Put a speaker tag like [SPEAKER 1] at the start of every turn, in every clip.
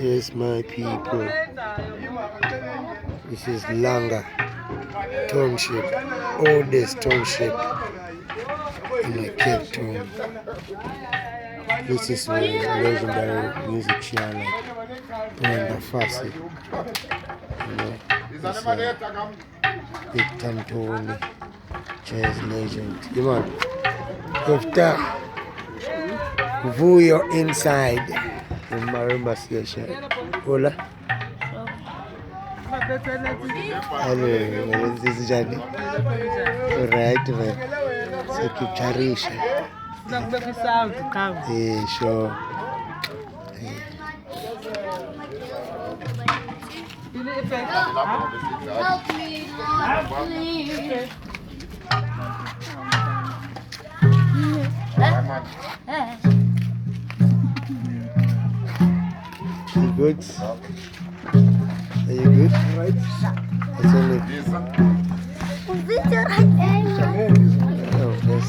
[SPEAKER 1] Yes, my people. This is Langa Township, oldest township in the Cape Town. This is my legendary music channel, Brenda Fassi. You know, it's Big Time Tony, jazz legend. Come on, after Vuyo inside in Marimba station. Hola. Hello, this is Johnny. Alright, man. So keep cherishing. Yeah, sure.
[SPEAKER 2] Help me, Lord, please.
[SPEAKER 1] You good? Are you good? Right. It's only. Oh, yes.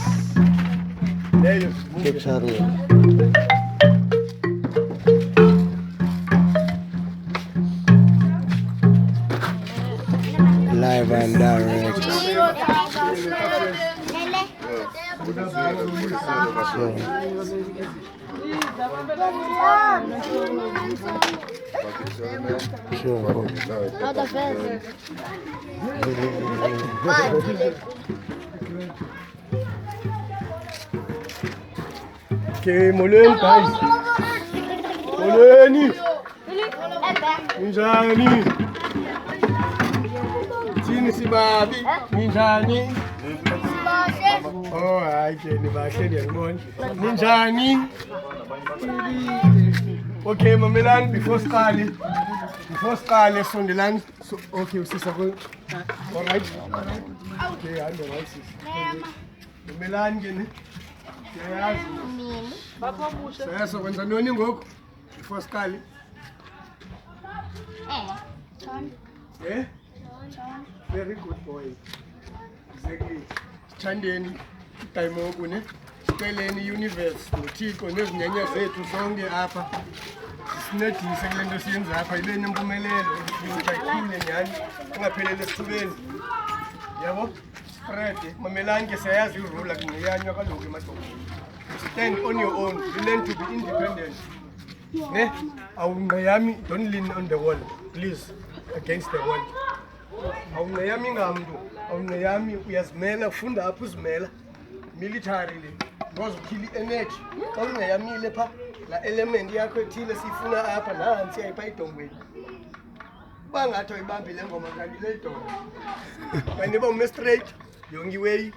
[SPEAKER 1] Keep carrying. Live and direct. Sure.
[SPEAKER 3] Okay, Molen, guys. Moleni. Minjani. Sini sibabi. Minjani. Oh, hayi ke nibahle ndiyabona. Minjani. Okay, mamelani before siqale sondelani. Okay, usisa ko. All right. Okay, ando right sis. Mamelani ke ni. Yayazi. Papa musha. Sasa kwenza noni ngoku? Before siqale.
[SPEAKER 2] John.
[SPEAKER 3] Eh? Very good boy. Exactly. Chandeni time okune. Siceleni universe nothixo nezinyanya zethu sonke apha. Sincedise kule nto siyenza apha ibe nempumelelo ikhule nyani ungaphelele esithubeni. Yabo? Spread mamelani ke siyayazi irule kungiyanywa kaloku emadodeni. Stand on your own. You learn to be independent. Ne? Awungayami, don't lean on the wall, please, against the wall. Awungayami ngamntu, awungayami uyazimela, ufunda apho uzimela military le. Ngoze ukhili energy. Xa ungayamile pha la element yakho ethile sifuna apha nansi ayipha idongweni. Bangathi uyibambile ngoma kanti le idongo. Kanti ba straight yonke way.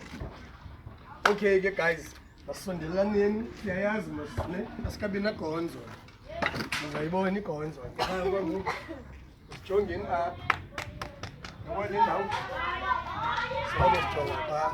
[SPEAKER 3] Okay ke guys, asondelaneni siyayazi masine asikabi na gonzo. Uzayibona igonzo. Jongeni apha. Yabona indawo. Sabe sijonga pha.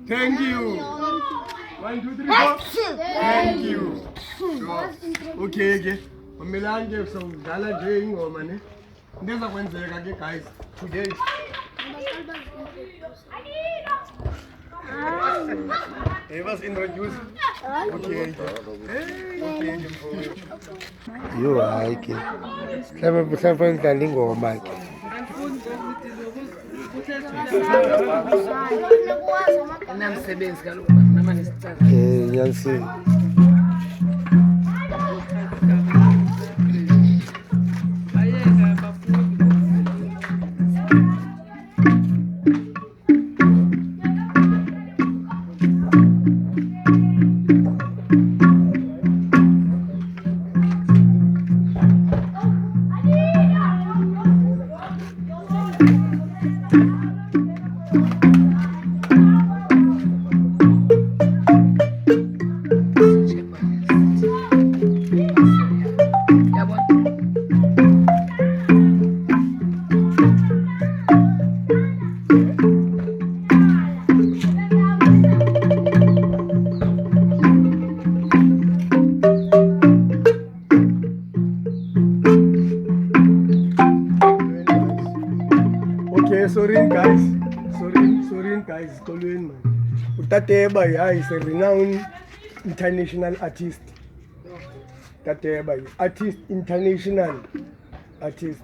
[SPEAKER 3] Thank you. 1, 2, 3, 4. Thank you. Sure. Okay, okay. Mamelani ke sawudlala nje ingoma ne. Into ezakwenzeka ke guys today. He was introduced. Okay. Okay.
[SPEAKER 1] You are okay. Mhlawumbe ngidlala ingoma ke.
[SPEAKER 4] Namsebenzi kaloku nama nesicaka.
[SPEAKER 1] Ngiyanisini.
[SPEAKER 3] Sorry guys, Kolwen man. Utateba is a renowned international artist. Tateba, international artist.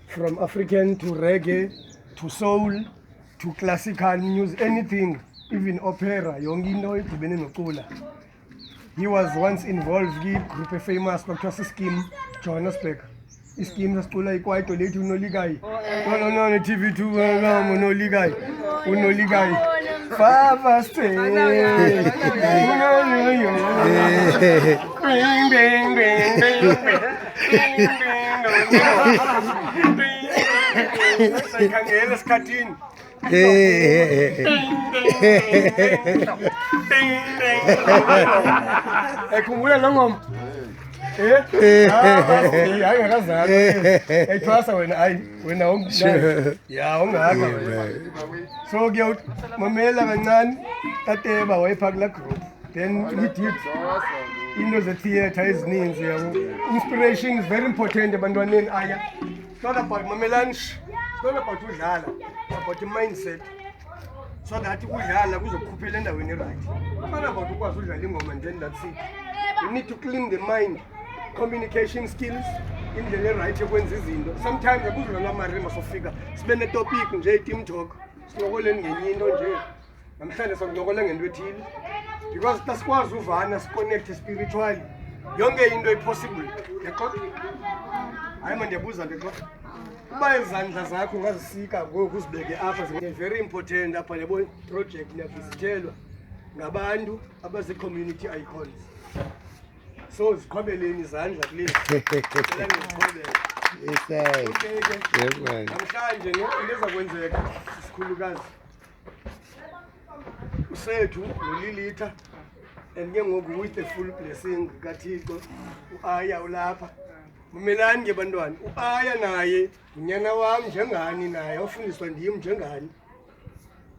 [SPEAKER 3] From African to reggae, to soul, to classical music, anything, even opera, Yongino, Tibenokula. He was once involved with group of famous Dr. Scheme, Johannesburg. Scheme is quite late to no ligai. No, TV2, no ligai. No ligai. Fava stay. Kumuya nangom. So mamela kancane tateba wayephakula group then we did into the theater ezininzi yabo. Inspiration is very important ebantwaneni aya. It's not about mamelani, it's not about udlala, it's about the mindset. So that udlala kuzokukhuphela endaweni right. It's not about ukwazi udlala ingoma and then that's it. You need to clean the mind. Communication skills indlela right yokwenza izinto. Sometimes akuzulala amarima sofika sibe ne topic nje team talk sinokole ngenye into nje namhlanje sokunokole ngento ethile because tasikwazi uvana siconnect spiritually yonke into possible yaqoqa hayi manje ndiyabuza ngeqoqa uba izandla zakho ungazisika ngoku uzibeke apha very important apha yabo project niyavizithelwa ngabantu abazi community icons. So ziqhobeleni izandla kulezi. Namhlanje ngeza kwenzeka isikhulukazi. Usethu noLilitha and ke ngoku with the full blessing kaThixo uaya ulapha. Mumelani ke bantwana. Uaya naye unyana wami njengani naye ufundiswa ndim njengani.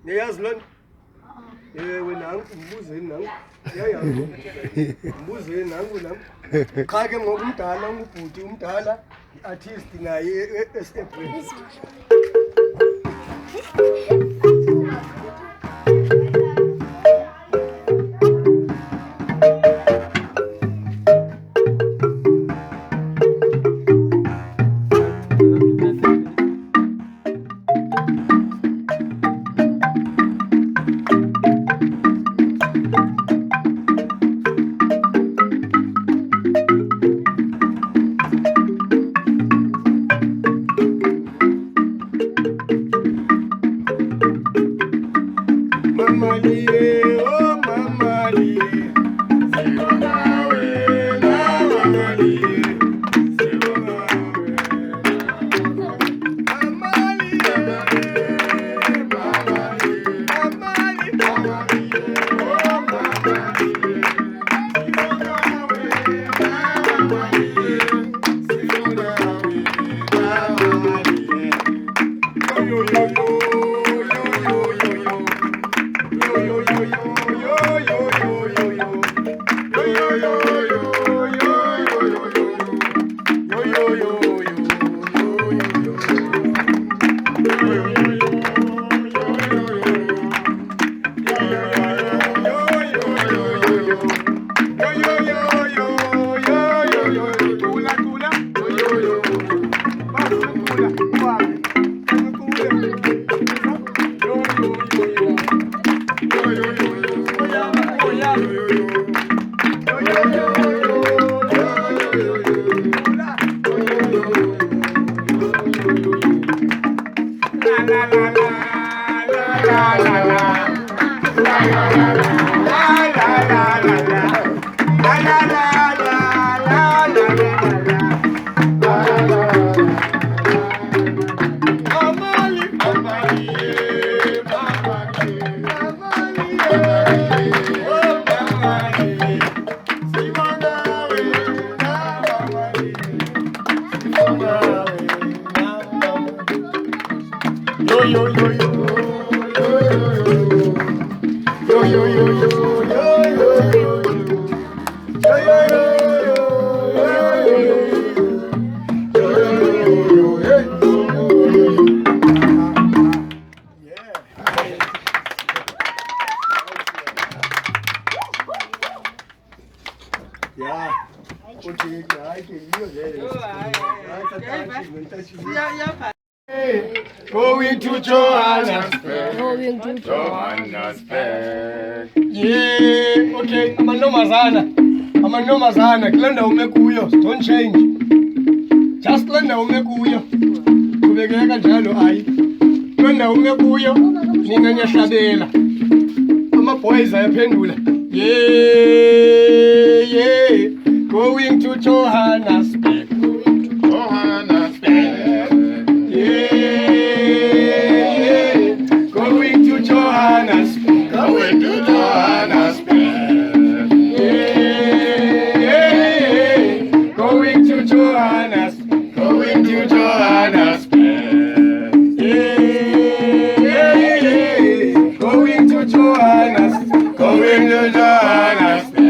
[SPEAKER 3] Niyazi loo nto? Wena ngibuzeni nangu. Mbuzeni nangu nam. Cha ke ngoku umdala ungubhuti umdala artist naye eSebrand. Going to Johannesburg.
[SPEAKER 2] Going to
[SPEAKER 3] Johannesburg. Yeah, okay. Amantombazana, kule ndawo ume kuyo, don't change. Just kule ndawo ume kuyo. Kubekeka kanjalo hayi. Kule ndawo ume kuyo, nina ngiyahlabela. Ama-boys ayaphendula. Yeah, yeah. Going to Johannesburg. Johannesburg. Yeah, yeah. Going to Johannesburg. Going to Johannesburg. Yeah, yeah. Going to Johannesburg. Going to Johannesburg. Yeah, yeah. Going to Johannesburg. Going to Johannesburg.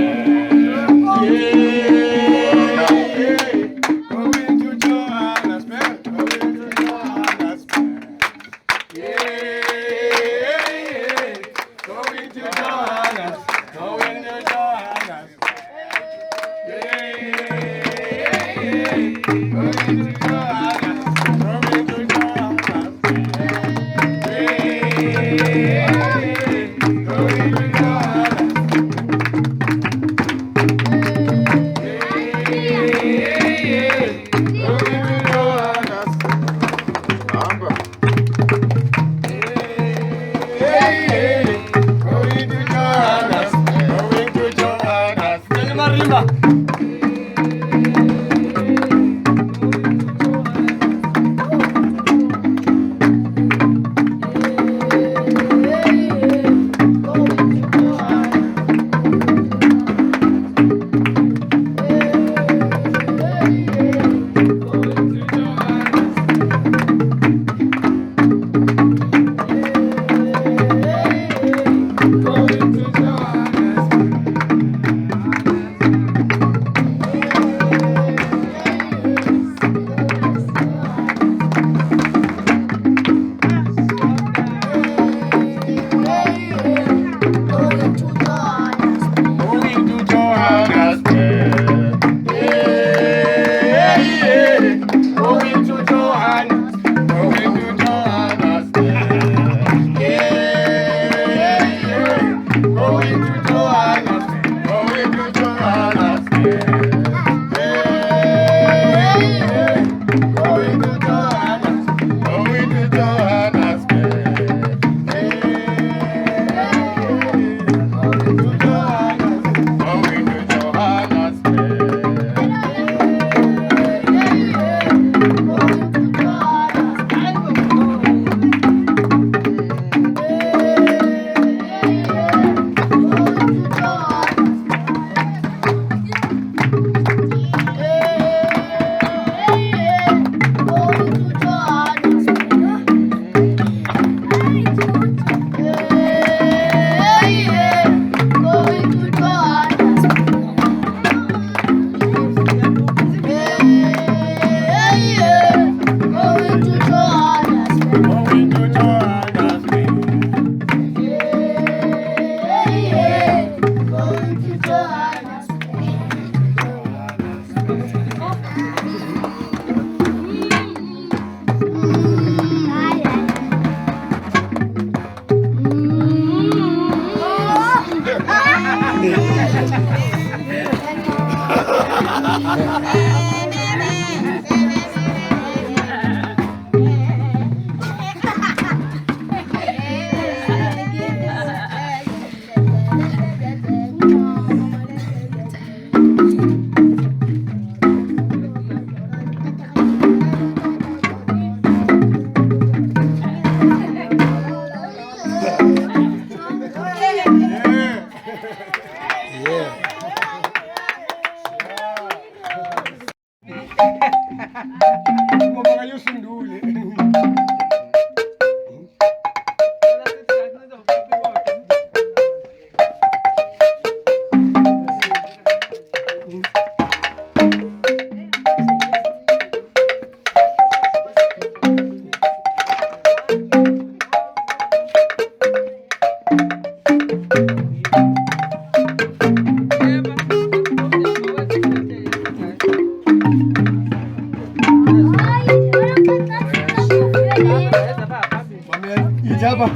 [SPEAKER 3] Jaba.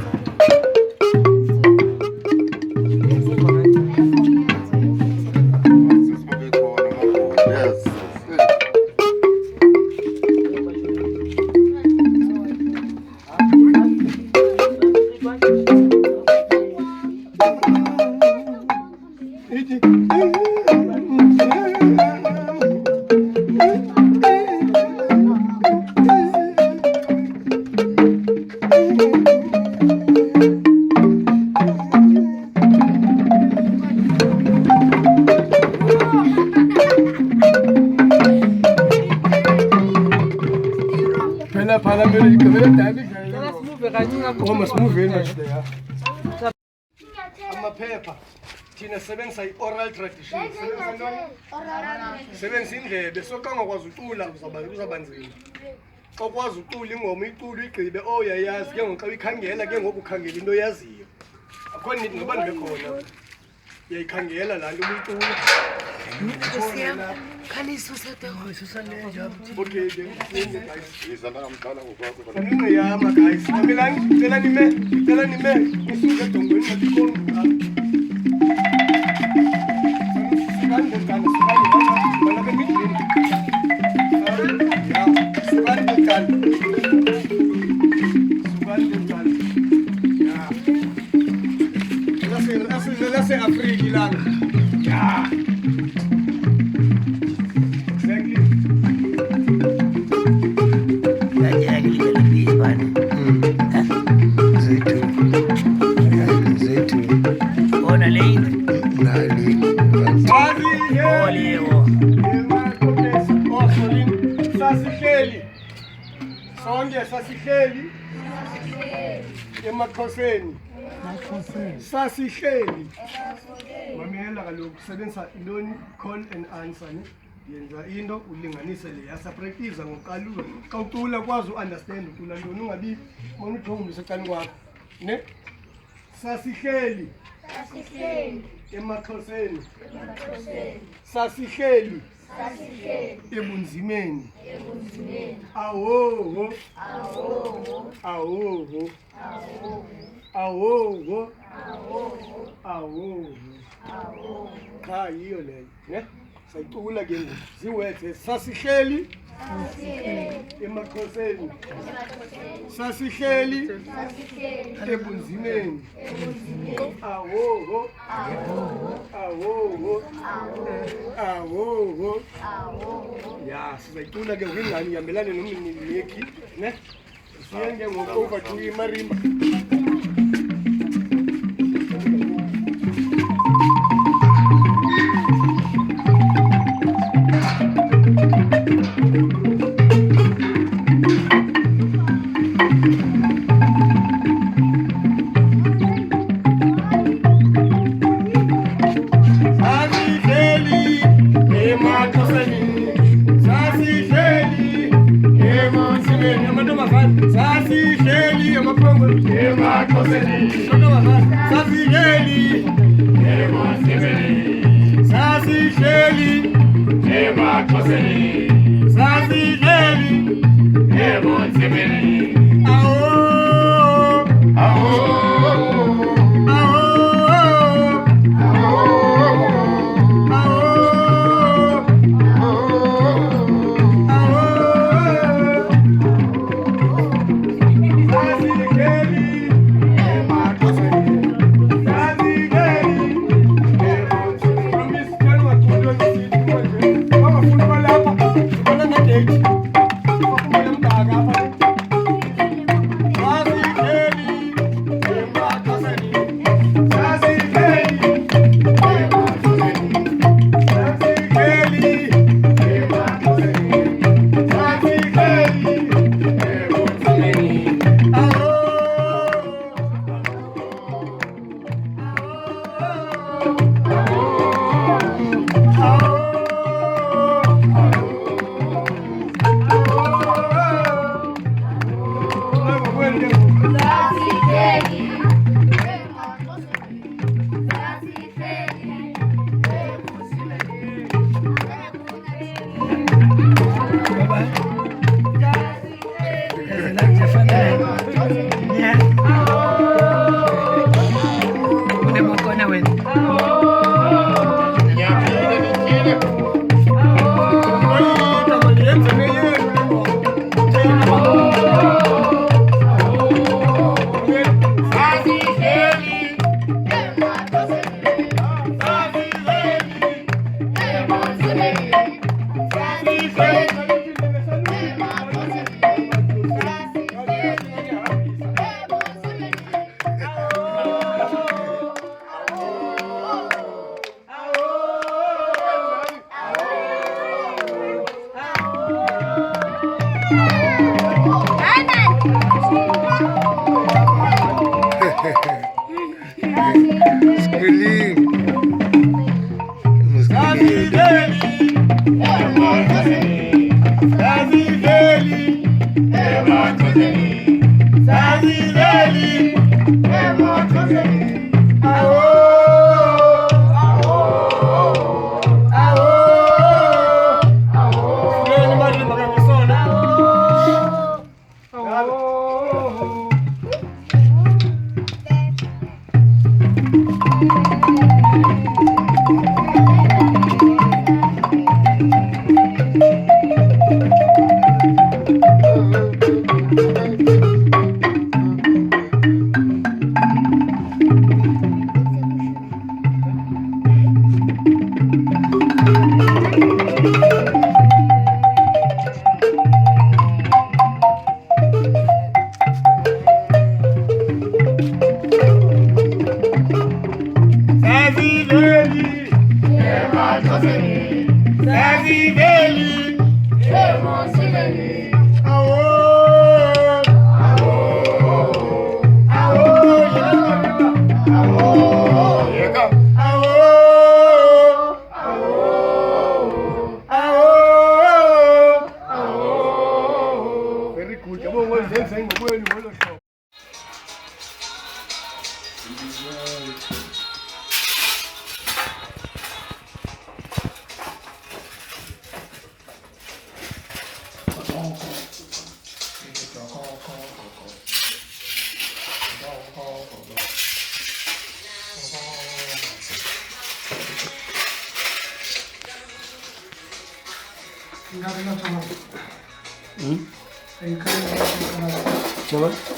[SPEAKER 3] Amaphepha thina sebenzisa i-oral tradition sebenzisa indlebe sokangakwazi ucula uzaba nzima xa ukwazi ucula ingoma icula igqibe yayazi ke ngoku xa uyikhangela ke ngoku ukhangela into oyaziyo akho nini ngoba ndibekhona uyayikhangela laa nto ubuyicula okay ngiyama guys mamelani cela nime isuke edongweni natikoni Afrika lang. Yeah. Exactly.
[SPEAKER 4] Ona lane.
[SPEAKER 3] Sasihleli emakhoseni sasihleli mamela kaloku sebenzisa intoni call and answer ne yenza into ulinganise le yasapractice ngoqalulo xa ucula kwazi uunderstand ucula ntoni ungabi mona ujonge secaleni kwakho ne sasihleli emakhoseni sasihleli ebunzimeni awoho cha yiyo leyo ne sayicula ke ngoku ziwethe sasihleli emakhoseni sasihleli ebunzimeni awoho ya sizayicula ke ngingani ihambelane nomniki ne siyenge ngoku over imarimba
[SPEAKER 1] Schooling.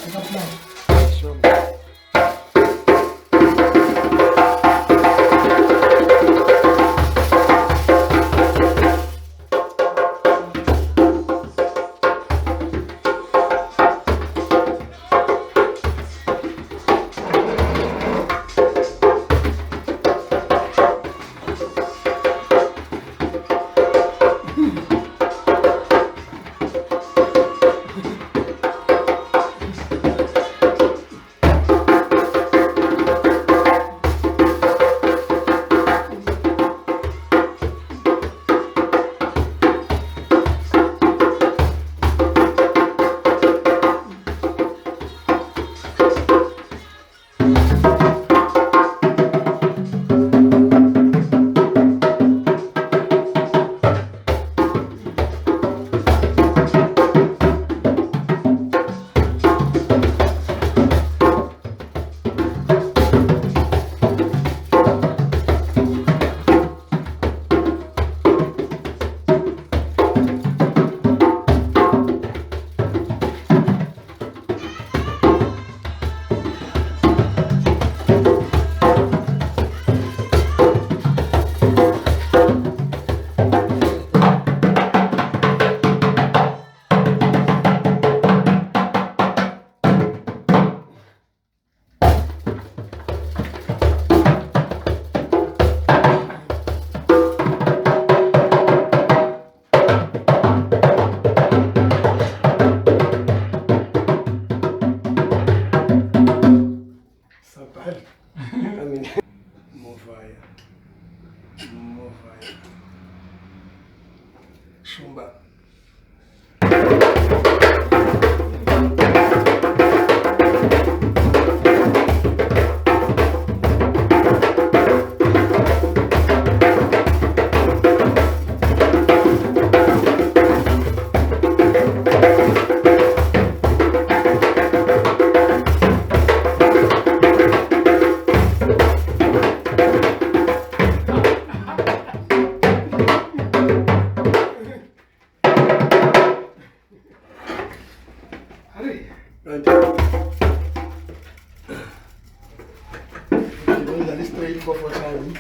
[SPEAKER 3] Udlala straight for time.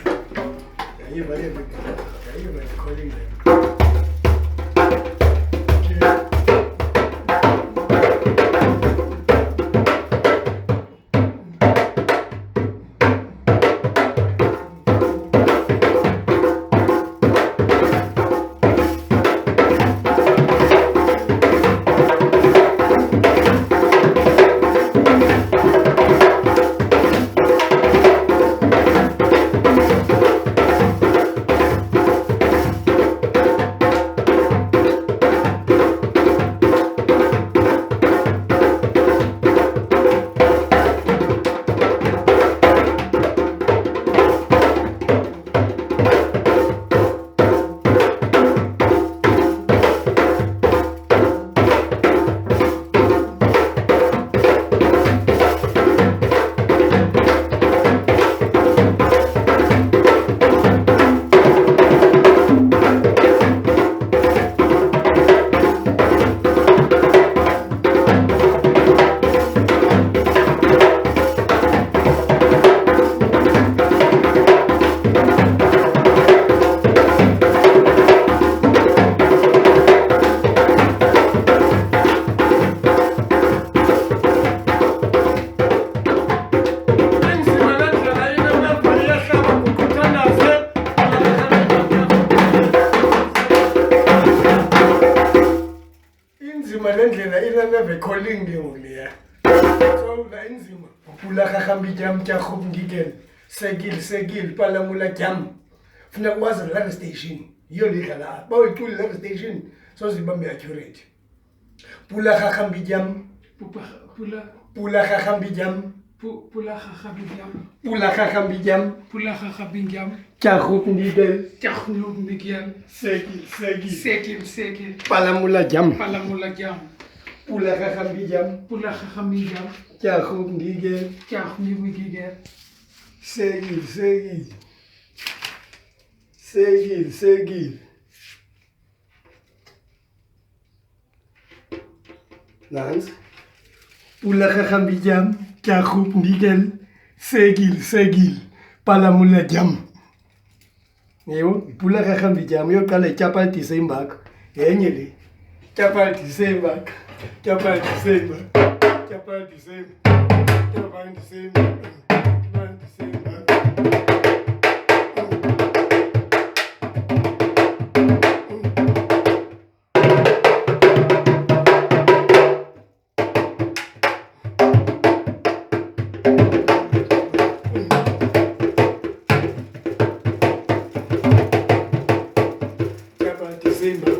[SPEAKER 3] Yayiva recording them. Calling you there. So the enzima. Pula kakambi jam kya khub ngigel. Segil palamula jam. Funa was a land station. Yoli kala. Boy to land station. So zibambe accurate. Pula kakambi jam. Pula kakambi jam.
[SPEAKER 5] Pula khabijam.
[SPEAKER 3] Pula kakambi jam.
[SPEAKER 5] Pula khabijam.
[SPEAKER 3] Kya khub ngigel.
[SPEAKER 5] Chakhnub migyan. Segil.
[SPEAKER 3] Palamula jam.
[SPEAKER 5] Palamula jam.
[SPEAKER 3] Pula kakambi jam.
[SPEAKER 5] Pula khabijam.
[SPEAKER 3] Kya khub ngigel.
[SPEAKER 5] Chakhnub migyan.
[SPEAKER 3] Segil. Nans. Pula kakambi jam. Kya khub ngigel. Segil. Palamula jam. Yo, pula kakambi jam. Yo kala chapati sembak. Enyele. Chapati sembak.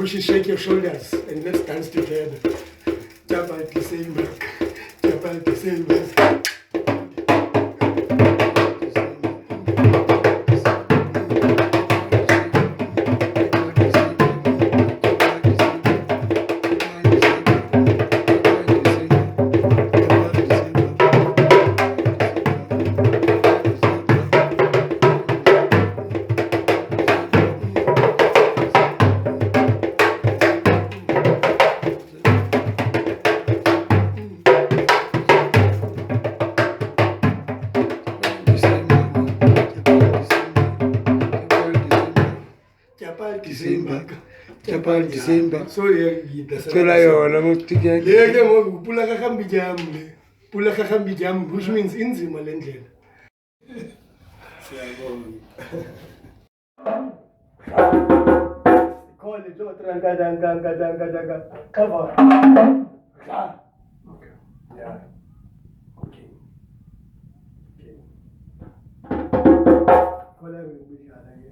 [SPEAKER 3] We should shake your shoulders and let's dance together. Chapati sembak. Chapati sembak. So
[SPEAKER 1] Thola yona mukutike.
[SPEAKER 3] Yeke ngoku pula kakambi jam le. Pula kakambi jam which means inzima le ndlela. Siyabonga. Khole jo tranka. Cover. Okay. Yeah. Okay. Khole ngibuyala ke.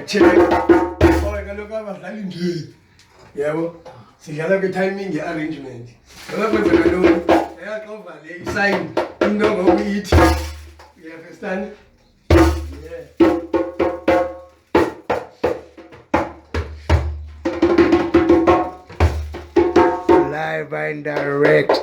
[SPEAKER 3] check. Kaloku abadlali nje. Yabo. Sidlala kwi-timing ye-arrangement. Ngoba kwenzeka ntoni? Eyaxova le i-sign into ngokuyithi. You understand? Yeah.
[SPEAKER 1] Live and direct.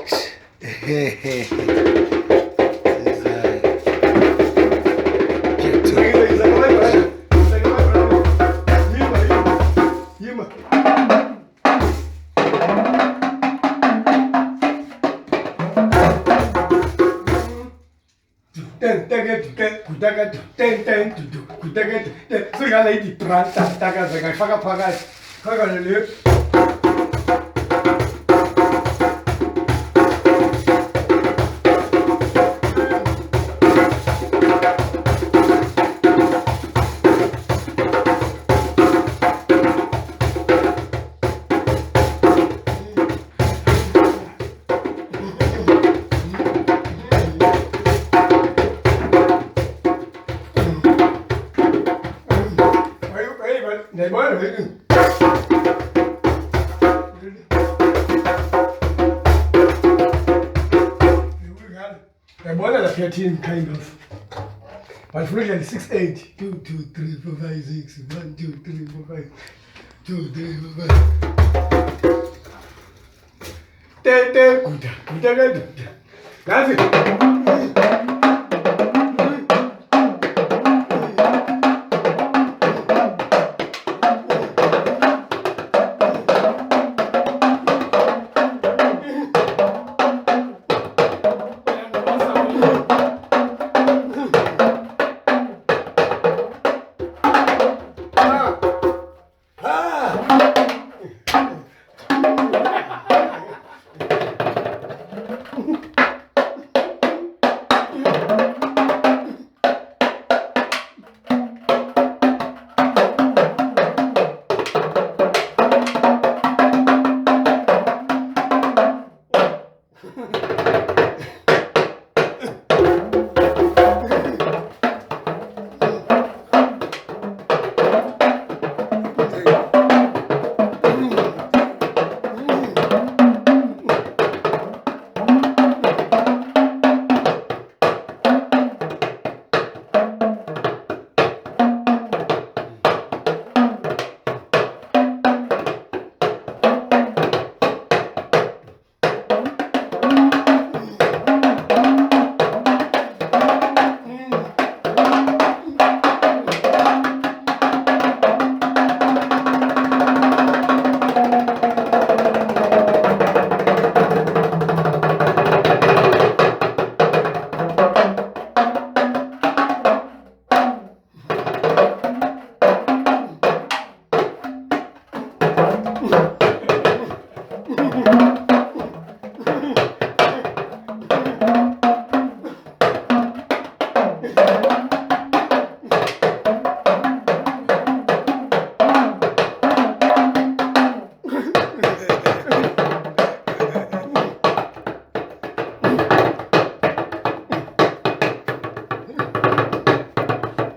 [SPEAKER 3] Kind of. But frequently 6, 8, 2, 2, 3, 4, 5, 6, 1, 2, 3, 4, 5, 2, 3, 4, 5. That's it.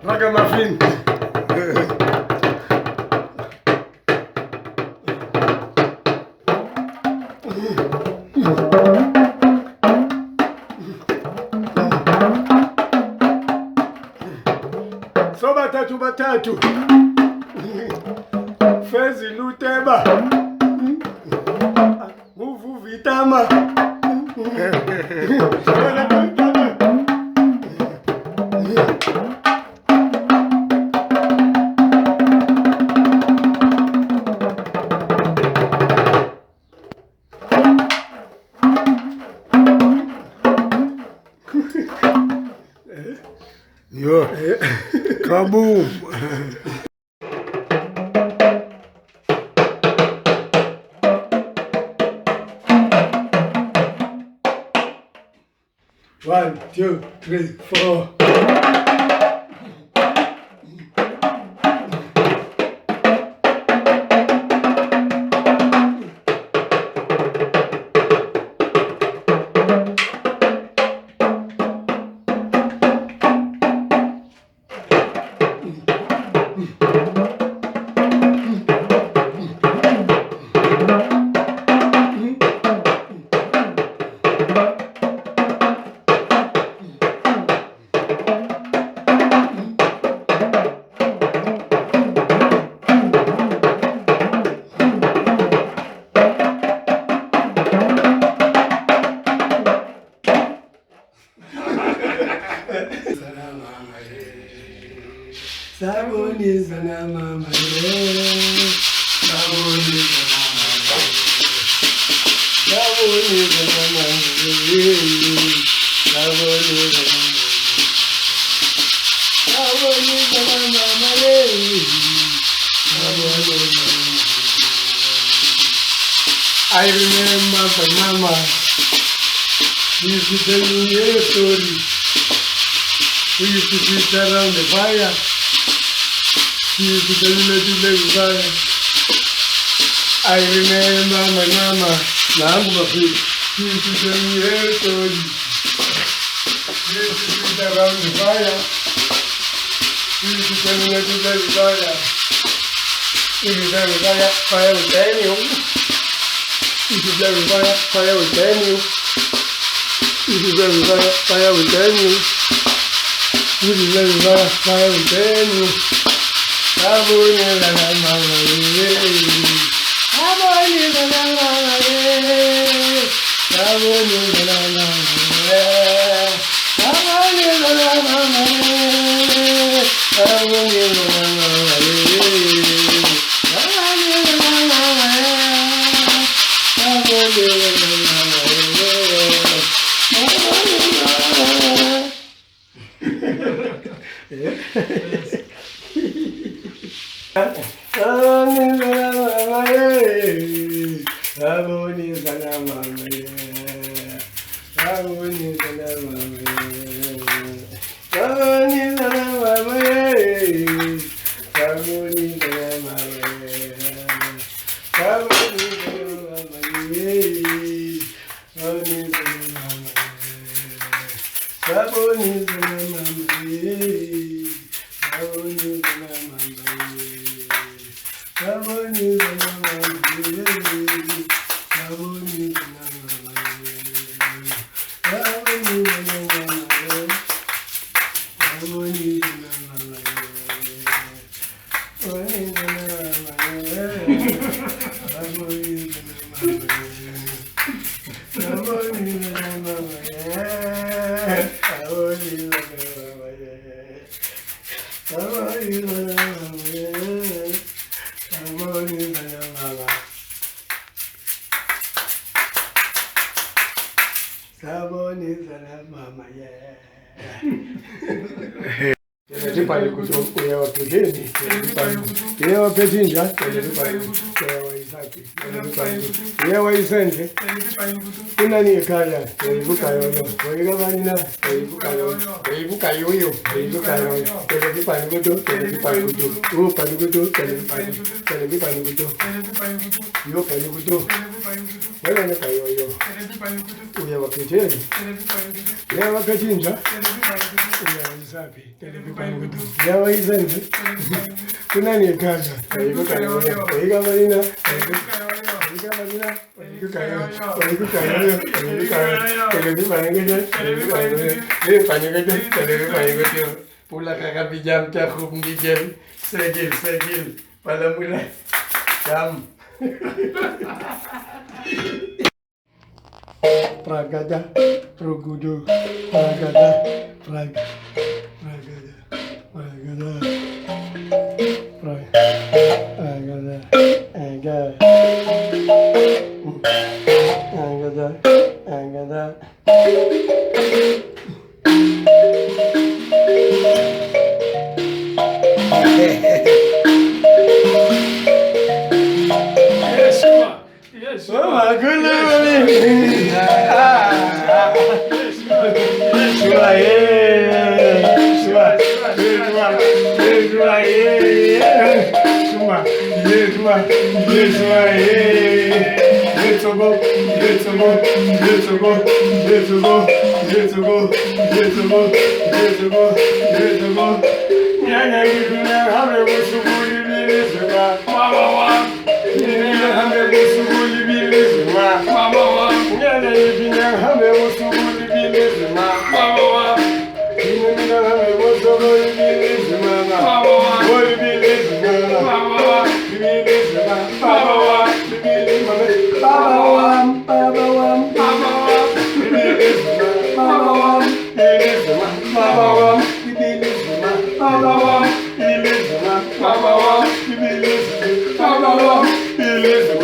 [SPEAKER 3] Ragamuffin. So batatu. Fezi luteba. Muvu vitama.
[SPEAKER 1] Yo, kaboom.
[SPEAKER 3] One, two, three, four. I remember my mama used to tell me a story. We used to sit around the fire. She used to tell me to play with fire. I remember my mama, she used to tell me a story. We used to sit around the fire. She used to tell me to play with fire. If you play with fire, fire will burn you. If you play with fire, fire will burn you. If you play with fire, fire will burn you. If you play with fire, fire will burn you. Pula kakak pijam cakup gigel, segil, pada mulai jam. Pragada, progudo, pragada, pragada, pragada, agada. Oh my goodness!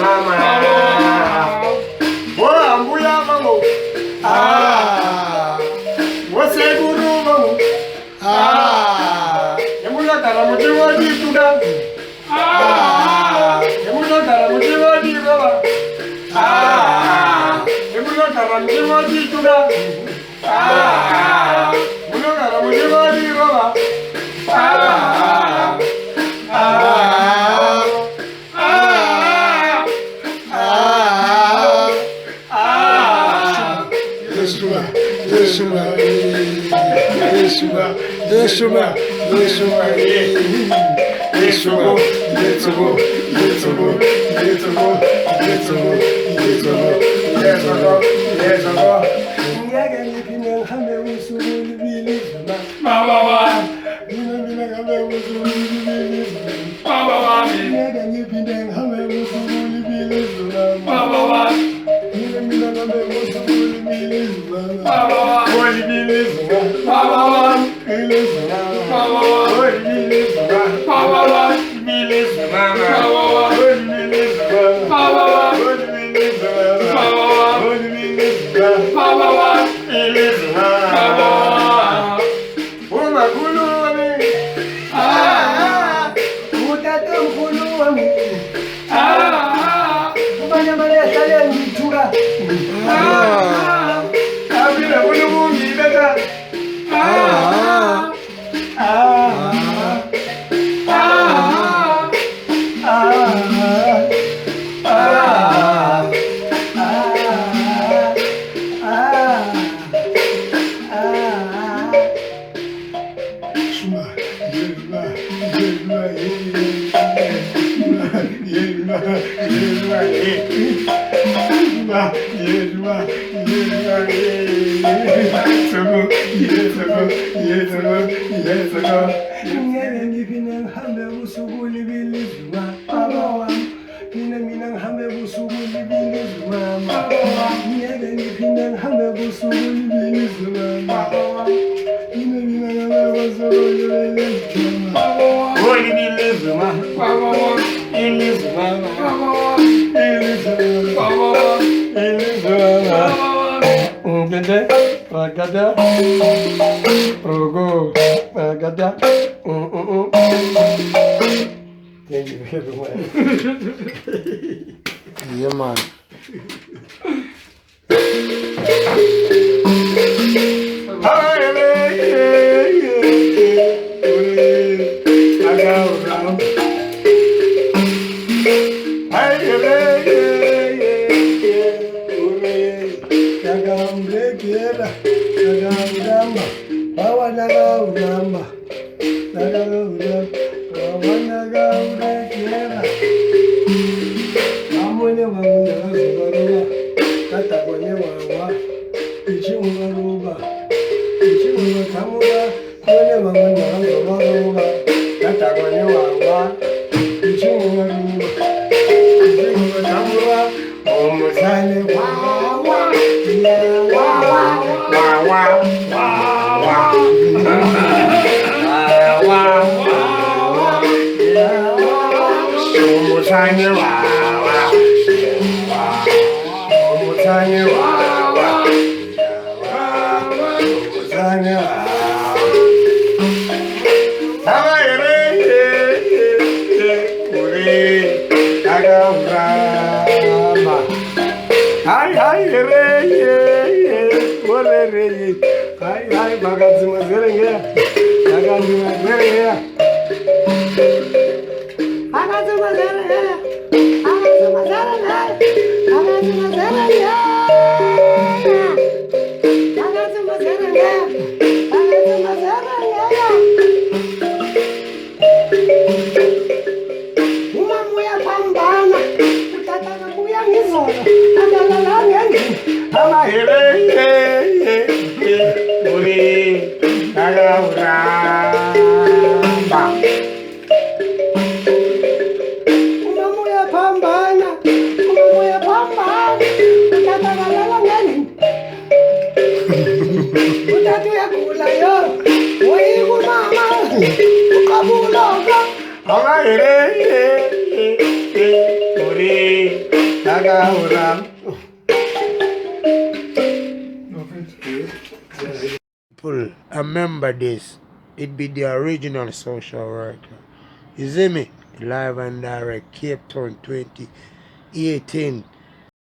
[SPEAKER 3] Mama. munogara muchivatituka munogara muchivatirova Thank you very much.
[SPEAKER 1] Yeah, man. Remember this, it be the original social worker. You see me? Live and direct, Cape Town 2018.